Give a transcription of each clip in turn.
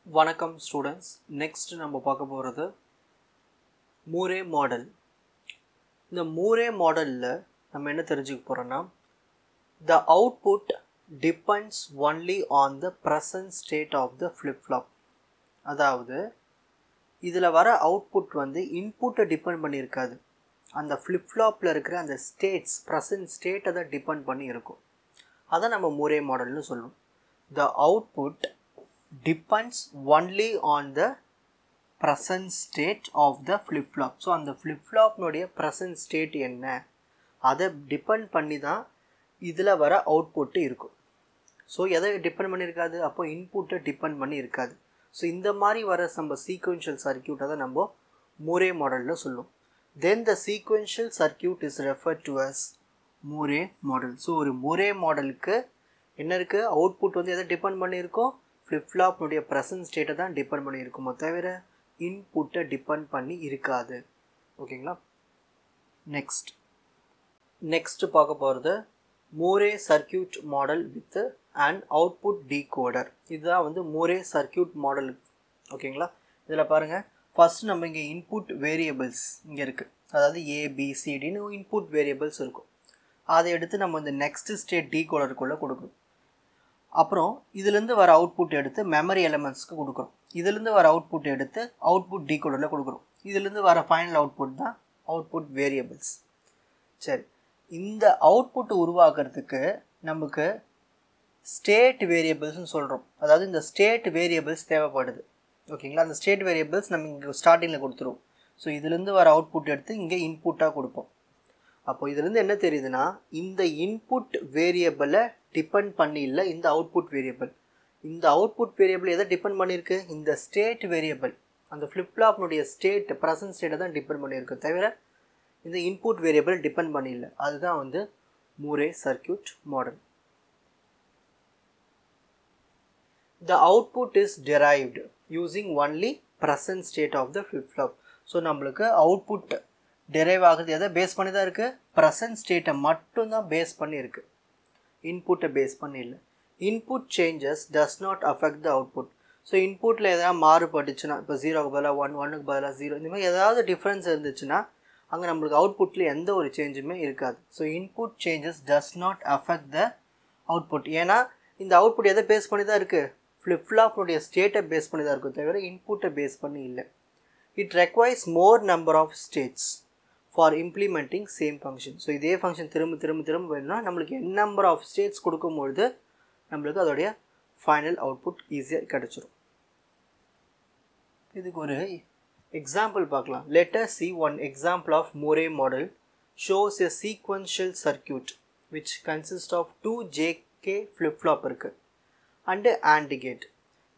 வணக்கம் students. Next நம்ம பார்க்க போகிறது மூரே மாடல். இந்த மூரே மாடலில் நம்ம என்ன தெரிஞ்சுக்க போகிறோன்னா, the output depends only on the present state of the flip-flop. அதாவது இதில் வர அவுட்புட் இன்புட்டை டிபெண்ட் பண்ணியிருக்காது, அந்த ஃப்ளிப்ஃப்ளாப்பில் இருக்கிற அந்த ஸ்டேட்ஸ், ப்ரெசன்ட் ஸ்டேட்டை தான் டிபெண்ட் பண்ணி இருக்கும். அதை நம்ம மூரே மாடல்னு சொல்லுவோம். the output depends only on the present state of the flip-flop. So அந்த ஃப்ளிப்ஃப்ளாப்னுடைய ப்ரெசன்ட் ஸ்டேட் என்ன, அதை டிபெண்ட் பண்ணி தான் இதில் வர அவுட்புட்டு இருக்கும். ஸோ எதை டிபெண்ட் பண்ணியிருக்காது, அப்போ இன்புட்டை டிபெண்ட் பண்ணி இருக்காது. ஸோ இந்த மாதிரி வர நம்ம சீக்வென்ஷியல் சர்க்கியூட்டை தான் நம்ம மூரே மாடலில் சொல்லுவோம். Then the sequential circuit is referred to as Moore model. So ஒரு மூரே மாடலுக்கு என்ன இருக்குது, அவுட்புட் எதை டிபெண்ட் பண்ணியிருக்கோம், ஃப்ளிப்ஃப்ளாப்னுடைய ப்ரெசன்ட் ஸ்டேட்டை தான் டிபெண்ட் பண்ணியிருக்குமோ தவிர இன்புட்டை டிபெண்ட் பண்ணி இருக்காது. ஓகேங்களா. நெக்ஸ்ட் பார்க்க போகிறது Moore circuit model with and output decoder. இதுதான் மூரே சர்க்கியூட் மாடல். ஓகேங்களா. இதில் பாருங்கள், ஃபஸ்ட் நம்ம இங்கே இன்புட் வேரியபிள்ஸ் இங்கே இருக்குது, அதாவது ஏபிசிடின்னு இன்புட் வேரியபிள்ஸ் இருக்கும். அதை எடுத்து நம்ம இந்த நெக்ஸ்ட் ஸ்டேட் டீகோடருக்குள்ளே கொடுக்கணும். அப்புறம் இதுலேருந்து வர அவுட்புட் எடுத்து மெமரி எலிமெண்ட்ஸ்க்கு கொடுக்குறோம். இதுலேருந்து வர அவுட்புட் எடுத்து அவுட்புட் டீகோடரில் கொடுக்குறோம். இதுலேருந்து வர ஃபைனல் அவுட்புட் தான் அவுட்புட் வேரியபிள்ஸ். சரி, இந்த அவுட்புட் உருவாக்குறதுக்கு நமக்கு ஸ்டேட் வேரியபிள்ஸ்னு சொல்கிறோம். அதாவது இந்த ஸ்டேட் வேரியபிள்ஸ் தேவைப்படுது. ஓகேங்களா. அந்த ஸ்டேட் வேரியபிள்ஸ் நம்ம இங்கே ஸ்டார்டிங்கில் கொடுத்துருவோம். ஸோ இதுலேருந்து வர அவுட்புட் எடுத்து இங்கே இன்புட்டாக கொடுப்போம். அப்போ இதுலேருந்து என்ன தெரியுதுன்னா, இந்த இன்புட் வேரியபிளை டிபெண்ட் பண்ணி இல்லை இந்த அவுட்புட் வேரியபிள். இந்த அவுட்புட் வேரியபிள் எதை டிபெண்ட் பண்ணியிருக்கு, இந்த ஸ்டேட் வேரியபிள், அந்த ஃப்ளிப்ஃப்ளாப்னுடைய ஸ்டேட், ப்ரெசன்ட் ஸ்டேட்டை தான் டிபெண்ட் பண்ணியிருக்கு தவிர இந்த இன்புட் வேரியபிள் டிபெண்ட் பண்ணியில்லை. அதுதான் Moore circuit model. The output is derived using only present state of the flip-flop. So நம்மளுக்கு அவுட்புட் டெரைவ் ஆகுது எதை பேஸ் பண்ணி தான் இருக்குது, ப்ரெசன்ட் ஸ்டேட்டை மட்டும்தான் பேஸ் பண்ணி இருக்குது, இன்புட்டை பேஸ் பண்ணி இல்லை. Input changes does not affect the output. So இன்புட்டில் எதாவது மாறுபட்டுச்சுன்னா, இப்போ 0க்கு பதிலாக 1, 1க்கு பதிலாக 0, இந்த மாதிரி ஏதாவது டிஃப்ரென்ஸ் இருந்துச்சுன்னா அங்கே நம்மளுக்கு அவுட்புட்டில் எந்த ஒரு சேஞ்சுமே இருக்காது. So input changes does not affect the output. ஏன்னா இந்த அவுட்புட் எதை பேஸ் பண்ணி தான் இருக்குது, ஃப்ளிப்ஃப்ளாப்னுடைய ஸ்டேட்டை பேஸ் பண்ணி தான் இருக்கும் தவிர இன்புட்டை பேஸ் பண்ணி இல்லை. It requires more number of states for implementing same function. So இதே ஃபங்க்ஷன் திரும்ப வேணும்னா நம்மளுக்கு n நம்பர் ஆஃப் ஸ்டேட்ஸ் கொடுக்கும்பொழுது நம்மளுக்கு அதோடைய ஃபைனல் அவுட்புட் ஈஸியாக கிடச்சிரும். இதுக்கு ஒரு எக்ஸாம்பிள் பார்க்கலாம். Let us see one example of Moore model shows a sequential circuit which consists of 2 JK flip-flop இருக்கு and AND gate.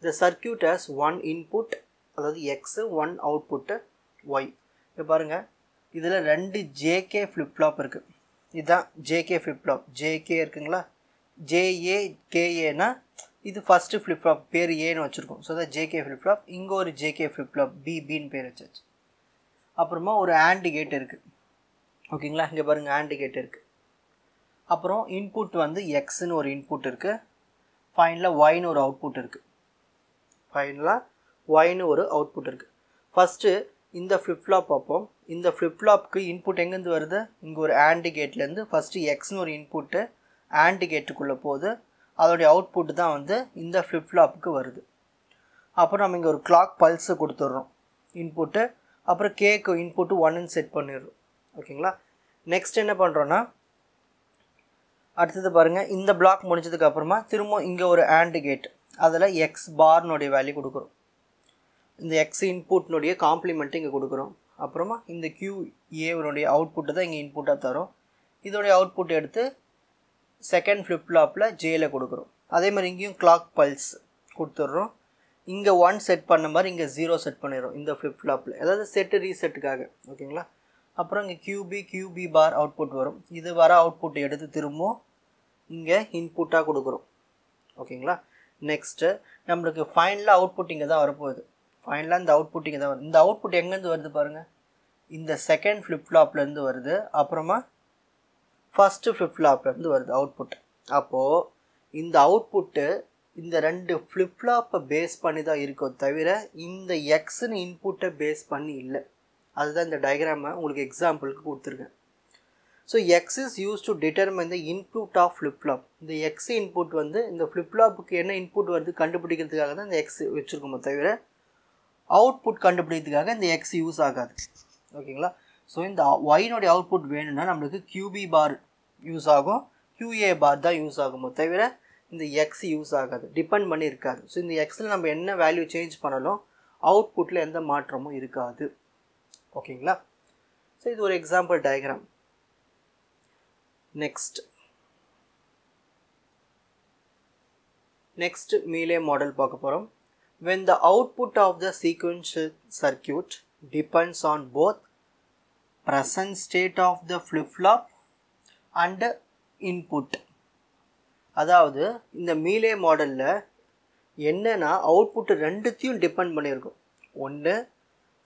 The circuit has one input, அதாவது X, one output Y. இங்கே பாருங்கள், இதில் 2 JK ஃப்ளிப்ஃப்ளாப் இருக்குது. இதுதான் JK flip-flop. JK இருக்குங்களா, JA KAனா இது first flip-flop, பேர் ஏன்னு வச்சுருக்கோம். ஸோ தான் JK ஃப்ளிப்ஃப்ளாப். இங்கே ஒரு JK ஃப்ளிப்ஃப்ளாப், பின்னு பேர் வச்சாச்சு. அப்புறமா ஒரு AND கேட் இருக்குது. ஓகேங்களா. இங்கே பாருங்கள், AND கேட் இருக்குது. அப்புறம் இன்புட் எக்ஸ்ன்னு ஒரு இன்புட் இருக்குது. ஃபைனலாக ஒய்னு ஒரு அவுட்புட் இருக்குது. ஃபஸ்ட்டு இந்த ஃப்ளிப்ஃப்ளாப் பார்ப்போம். இந்த ஃப்ளிப்ஃப்ளாப்க்கு இன்புட் எங்கேருந்து வருது, இங்கே ஒரு AND கேட்லேருந்து ஃபஸ்ட்டு எக்ஸ்னு ஒரு இன்புட்டு AND கேட்டுக்குள்ளே போகுது. அதோடைய அவுட்புட் தான் இந்த ஃப்ளிப்ஃப்ளாப்புக்கு வருது. அப்புறம் நம்ம இங்கே ஒரு கிளாக் பல்ஸை கொடுத்துட்றோம் இன்புட்டு. அப்புறம் கேக்கு இன்புட்டு 1ன்னு செட் பண்ணிடுறோம். ஓகேங்களா. நெக்ஸ்ட் என்ன பண்ணுறோன்னா, அடுத்தது பாருங்கள், இந்த பிளாக் முடிஞ்சதுக்கப்புறமா திரும்ப இங்கே ஒரு AND கேட், அதில் எக்ஸ் பார்னுடைய வேல்யூ கொடுக்குறோம். இந்த எக்ஸ் இன்புட்னுடைய காம்ப்ளிமெண்ட்டு இங்கே கொடுக்குறோம். அப்புறமா இந்த QAனுடைய அவுட்புட்டு தான் இங்கே இன்புட்டாக தரும். இதோடைய அவுட்புட் எடுத்து செகண்ட் ஃப்ளிப்ஃப்ளாப்பில் ஜேயில் கொடுக்குறோம். அதே மாதிரி இங்கேயும் கிளாக் பல்ஸ் கொடுத்துட்றோம். இங்கே 1 செட் பண்ண மாதிரி இங்கே 0 செட் பண்ணிடுறோம் இந்த ஃப்ளிப்ஃப்ளாப்பில், அதாவது செட்டு ரீசெட்டுக்காக. ஓகேங்களா. அப்புறம் இங்கே QB பார் அவுட்புட் வரும். இது வர அவுட்புட் எடுத்து திரும்பவும் இங்கே இன்புட்டாக கொடுக்குறோம். ஓகேங்களா. நெக்ஸ்ட்டு நம்மளுக்கு ஃபைனலாக அவுட்புட் இங்கே தான் வரப்போகுது. ஃபைனலாக இந்த அவுட்புட் இங்கே தான் வருது. இந்த அவுட்புட் எங்கேருந்து வருது பாருங்கள், இந்த செகண்ட் ஃப்ளிப்ஃப்ளாப்லேருந்து வருது. அப்புறமா ஃபஸ்ட்டு ஃப்ளிப்ஃப்ளாப்லேருந்து வருது அவுட்புட். அப்போது இந்த அவுட்புட்டு இந்த ரெண்டு ஃப்ளிப் ஃப்ளாப்பை பேஸ் பண்ணி தான் இருக்கும் தவிர இந்த எக்ஸ்னு இன்புட்டை பேஸ் பண்ணி இல்லை. அதுதான் இந்த டயக்ராமை உங்களுக்கு எக்ஸாம்பிளுக்கு கொடுத்துருக்கேன். So X is use to determine the input of flip flop. இந்த எக்ஸ் இன்புட் வந்து இந்த ஃப்ளிப் ஃப்ளாப்புக்கு என்ன இன்புட் வருது கண்டுபிடிக்கிறதுக்காக தான் இந்த எக்ஸ் வச்சுருக்கோமோ தவிர அவுட்புட் கண்டுபிடிக்கிறதுக்காக இந்த எக்ஸ் யூஸ் ஆகாது. ஓகேங்களா? ஸோ இந்த ஒயினுடைய அவுட்புட் வேணும்னா நம்மளுக்கு கியூபி பார் யூஸ் ஆகும், கியூஏ பார் தான் யூஸ் ஆகுமோ தவிர இந்த எக்ஸ் யூஸ் ஆகாது, டிபெண்ட் பண்ணி இருக்காது. ஸோ இந்த எக்ஸில் நம்ம என்ன வேல்யூ சேஞ்ச் பண்ணாலும் அவுட்புட்டில் எந்த மாற்றமும் இருக்காது. ஓகேங்களா? ஸோ இது ஒரு example diagram. next Mealy model பார்க்க போகிறோம். when the output of the sequential circuit depends on both present state of the flip-flop and input. அதாவது இந்த மீலே மாடலில் என்னென்னா அவுட்புட் ரெண்டுத்தையும் டிபெண்ட் பண்ணியிருக்கும். ஒன்று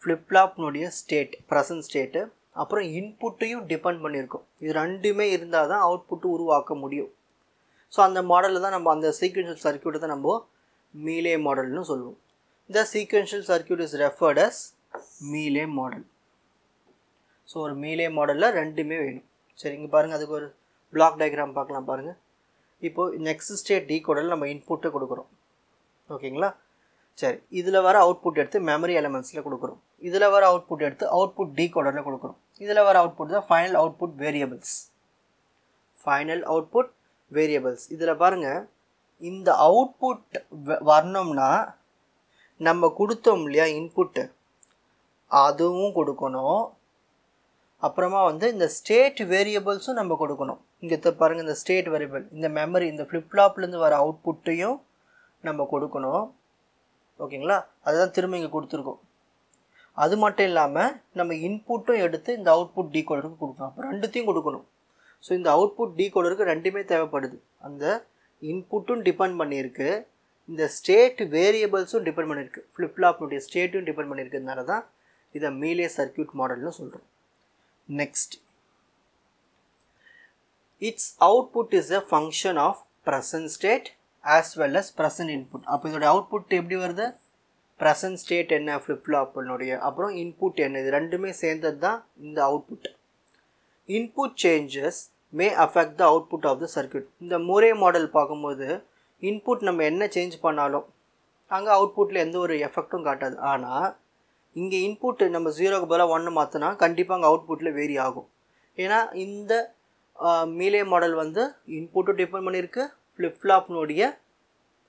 ஃப்ளிப்ஃப்ளாப்னுடைய ஸ்டேட், ப்ரெசன்ட் ஸ்டேட்டு, அப்புறம் இன்புட்டையும் டிபெண்ட் பண்ணியிருக்கும். இது ரெண்டுமே இருந்தால் தான் அவுட்புட்டு உருவாக்க முடியும். ஸோ அந்த மாடலில் தான் நம்ம அந்த சீக்வென்ஷியல் சர்க்யூட்டை தான் நம்ம மீலே மாடல்னு சொல்லுவோம். இந்த sequential circuit is referred as Mealy model. So ஒரு மீலே மாடலில் ரெண்டுமே வேணும். சரி, இங்கே பாருங்கள், அதுக்கு ஒரு பிளாக் டயக்ராம் பார்க்கலாம் பாருங்கள். இப்போது நெக்ஸ்ட் ஸ்டேட் டீகோடரில் நம்ம இன்புட்டை கொடுக்குறோம். ஓகேங்களா? சரி, இதில் வர அவுட்புட் எடுத்து மெமரி எலமெண்ட்ஸில் கொடுக்குறோம். இதில் வர அவுட்புட் எடுத்து அவுட்புட் டீகோடரில் கொடுக்குறோம். இதில் வர அவுட்புட் தான் final output variables. Final output variables. இதில் பாருங்கள், இந்த அவுட்புட் வரணும்னா நம்ம கொடுத்தோம் இல்லையா இன்புட்டு, அதுவும் கொடுக்கணும். அப்புறமா வந்து இந்த ஸ்டேட் வேரியபிள்ஸும் நம்ம கொடுக்கணும். இங்கே பாருங்கள், இந்த ஸ்டேட் வேரியபிள், இந்த மெமரி, இந்த ஃப்ளிப்ஃப்ளாப்லேருந்து வர அவுட்புட்டையும் நம்ம கொடுக்கணும். ஓகேங்களா? அதுதான் திரும்ப இங்கே கொடுத்துருக்கோம். அது மட்டும் இல்லாமல் நம்ம இன்புட்டும் எடுத்து இந்த அவுட்புட் டீகோடருக்கு கொடுக்கணும். அப்போ ரெண்டுத்தையும் கொடுக்கணும். ஸோ இந்த அவுட்புட் டீகோடருக்கு ரெண்டுமே தேவைப்படுது. அந்த இன்புட்டும் டிபெண்ட் பண்ணியிருக்கு, இந்த ஸ்டேட் வேரியபிள்ஸும் டிபெண்ட் பண்ணியிருக்கு, ஃப்ளிப்ஃப்ளாப்னுடைய ஸ்டேட்டும் டிபெண்ட் பண்ணியிருக்கிறதுனால தான் இதை மீலே சர்க்யூட் மாடல்னு சொல்கிறோம். Next, it's output is a function of present state as well as present input. அப்போ இதோடைய அவுட்புட் எப்படி வருது? ப்ரெசன்ட் ஸ்டேட் என்ன ஃப்ளிப்ஃப்ளாப்னுடைய, அப்புறம் இன்புட் என்ன, இது ரெண்டுமே சேர்ந்தது தான் இந்த output. Input changes may affect the output of the circuit. இந்த மூரே மாடல் பார்க்கும்போது இன்புட் நம்ம என்ன சேஞ்ச் பண்ணாலும் அங்கே அவுட்புட்டில் எந்த ஒரு எஃபெக்டும் காட்டாது. ஆனால் இங்கே இன்புட் நம்ம 0க்கு பதிலாக 1 மாற்றினா கண்டிப்பாக அங்கே அவுட்புட்டில் வேரி ஆகும். ஏன்னா இந்த மீலே மாடல் வந்து இன்புட்டும் டிபெண்ட் பண்ணியிருக்கு, ஃப்ளிப்ஃப்ளாப்னுடைய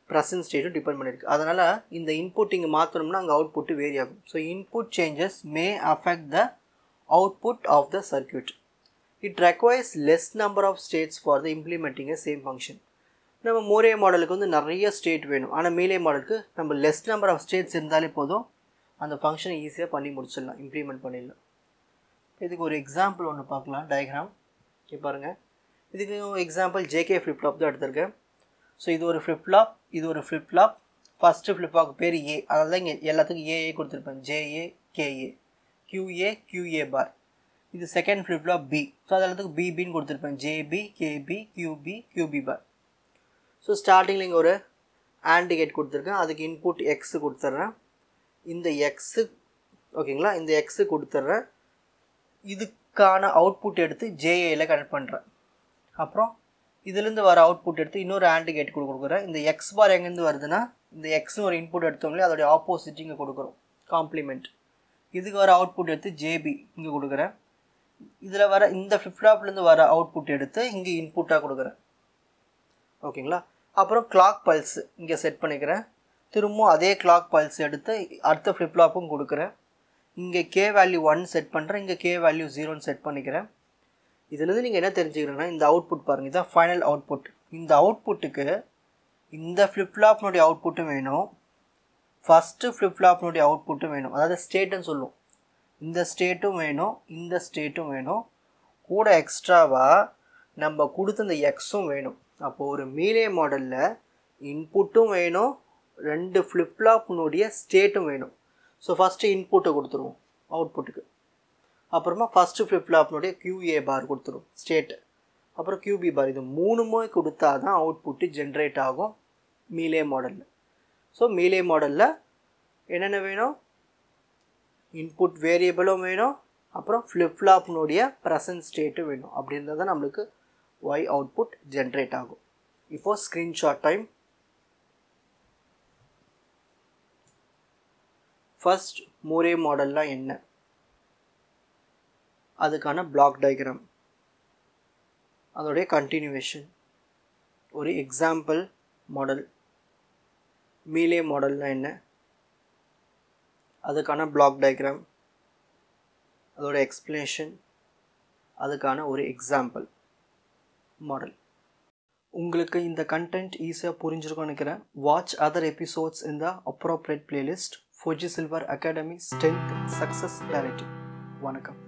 ப்ரெசன்ட் ஸ்டேட்டும் டிபெண்ட் பண்ணியிருக்கு. அதனால் இந்த இன்புட் இங்கே மாற்றணும்னா அங்கே அவுட்புட்டு வேரி ஆகும். So input changes may affect the output of the circuit. It requires less number of states for the implementing a same function. நம்ம மூரே மாடலுக்கு வந்து நிறைய ஸ்டேட் வேணும், ஆனால் மீலே மாடலுக்கு நம்ம லெஸ் நம்பர் ஆஃப் ஸ்டேட்ஸ் இருந்தாலே போதும், அந்த ஃபங்க்ஷனை ஈஸியாக பண்ணி முடிச்சிடலாம், இம்ப்ளிமெண்ட் பண்ணிடலாம். இதுக்கு ஒரு எக்ஸாம்பிள் ஒன்று பார்க்கலாம், டயக்ராம். இப்போ பாருங்கள், இதுக்கு எக்ஸாம்பிள் ஜேகே ஃப்ளிப்ஃப்ளாப் தான் எடுத்திருக்கேன். ஸோ இது ஒரு ஃப்ளிப்ஃப்ளாப், இது ஒரு ஃப்ளிப்ஃப்ளாப். ஃபஸ்ட்டு ஃப்ளிப்ஃப்ளாப் பேர் ஏ, அதனால தான் இங்கே எல்லாத்துக்கும் ஏஏ கொடுத்துருப்பேன், ஜேஏ கேஏ, கியூஏ கியூஏ பார். இது செகண்ட் ஃப்ளிப்ஃப்ளாப் பி, ஸோ அது எல்லாத்துக்கும் பிபின்னு கொடுத்துருப்பேன், ஜேபி கேபி கியூபி கியூபி பார். ஸோ ஸ்டார்டிங்கில் இங்கே ஒரு ஆண்ட் கேட் கொடுத்துருக்கேன், அதுக்கு இன்புட் எக்ஸு கொடுத்துட்றேன். இந்த எக்ஸு, ஓகேங்களா, இந்த எக்ஸு கொடுத்துட்றேன். இதுக்கான அவுட்புட் எடுத்து ஜேஏயில் கனெக்ட் பண்ணுறேன். அப்புறம் இதுலேருந்து வர அவுட்புட் எடுத்து இன்னொரு ஆண்ட் கேட் கொடுக்குறேன். இந்த எக்ஸ் பார் எங்கேருந்து வருதுன்னா, இந்த எக்ஸ்னு ஒரு இன்புட் எடுத்தோங்களே அதோடைய ஆப்போசிட் இங்கே கொடுக்குறோம், காம்ப்ளிமெண்ட். இதுக்கு வர அவுட்புட் எடுத்து ஜேபி இங்கே கொடுக்குறேன். இதில் வர இந்த ஃப்ளிப்ஃப்ளாப்லேருந்து வர அவுட்புட் எடுத்து இங்கே இன்புட்டாக கொடுக்குறேன். ஓகேங்களா? அப்புறம் கிளாக் பல்ஸ் இங்கே செட் பண்ணிக்கிறேன். திரும்பவும் அதே கிளாக் பல்ஸ் எடுத்து அடுத்த ஃப்ளிப்ஃப்ளாப்பும் கொடுக்குறேன். இங்கே கே வேல்யூ 1 செட் பண்ணுறேன், இங்கே கே வேல்யூ 0ன்னு செட் பண்ணிக்கிறேன். இதுலேருந்து நீங்கள் என்ன தெரிஞ்சுக்கிறீங்கன்னா, இந்த அவுட்புட் பாருங்கள், இதுதான் ஃபைனல் அவுட்புட். இந்த அவுட்புட்டுக்கு இந்த ஃப்ளிப்ஃப்ளாப்னுடைய அவுட்புட்டும் வேணும், ஃபஸ்ட்டு ஃப்ளிப்ஃப்ளாப்னுடைய அவுட்புட்டும் வேணும், அதாவது ஸ்டேட்டுன்னு சொல்லுவோம். இந்த ஸ்டேட்டும் வேணும், இந்த ஸ்டேட்டும் வேணும், கூட எக்ஸ்ட்ராவாக நம்ம கொடுத்த இந்த எக்ஸும் வேணும். அப்போது ஒரு மீலே மாடலில் இன்புட்டும் வேணும், ரெண்டு ஃப்ளிப்ஃப்ளாப்னுடைய ஸ்டேட்டும் வேணும். ஸோ ஃபஸ்ட்டு இன்புட்டை கொடுத்துருவோம் அவுட்புட்டுக்கு, அப்புறமா ஃபஸ்ட்டு ஃப்ளிப்ஃப்ளாப்னுடைய கியூஏ பார் கொடுத்துரும் ஸ்டேட்டு, அப்புறம் கியூபி பார். இது மூணுமே கொடுத்தா தான் அவுட்புட்டு ஜென்ரேட் ஆகும். மீலே மாடலில். ஸோ மீலே மாடலில் என்னென்ன வேணும், இன்புட் வேரியபிளும் வேணும், அப்புறம் ஃப்ளிப்ஃப்ளாப்னுடைய ப்ரெசன்ட் ஸ்டேட்டும் வேணும். அப்படி இருந்தால் தான் நம்மளுக்கு ஒய் அவுட்புட் ஜென்ரேட் ஆகும். இப்போது ஸ்க்ரீன்ஷாட் டைம். ஃபர்ஸ்ட் மூரே மாடல்லாம் என்ன, அதுக்கான பிளாக் டயக்ராம், அதோடைய கண்டினியூவேஷன், ஒரு எக்ஸாம்பிள் மாடல். மீலே மாடல்னால் என்ன, அதுக்கான பிளாக் டயக்ராம், அதோட எக்ஸ்பிளனேஷன், அதுக்கான ஒரு எக்ஸாம்பிள் மாடல். உங்களுக்கு இந்த கண்டென்ட் ஈஸியாக புரிஞ்சிருக்கும்னு நினைக்கிறேன். வாட்ச் அதர் எபிசோட்ஸ் இன் த appropriate playlist. Fuji silver academy strength success directive. வணக்கம்.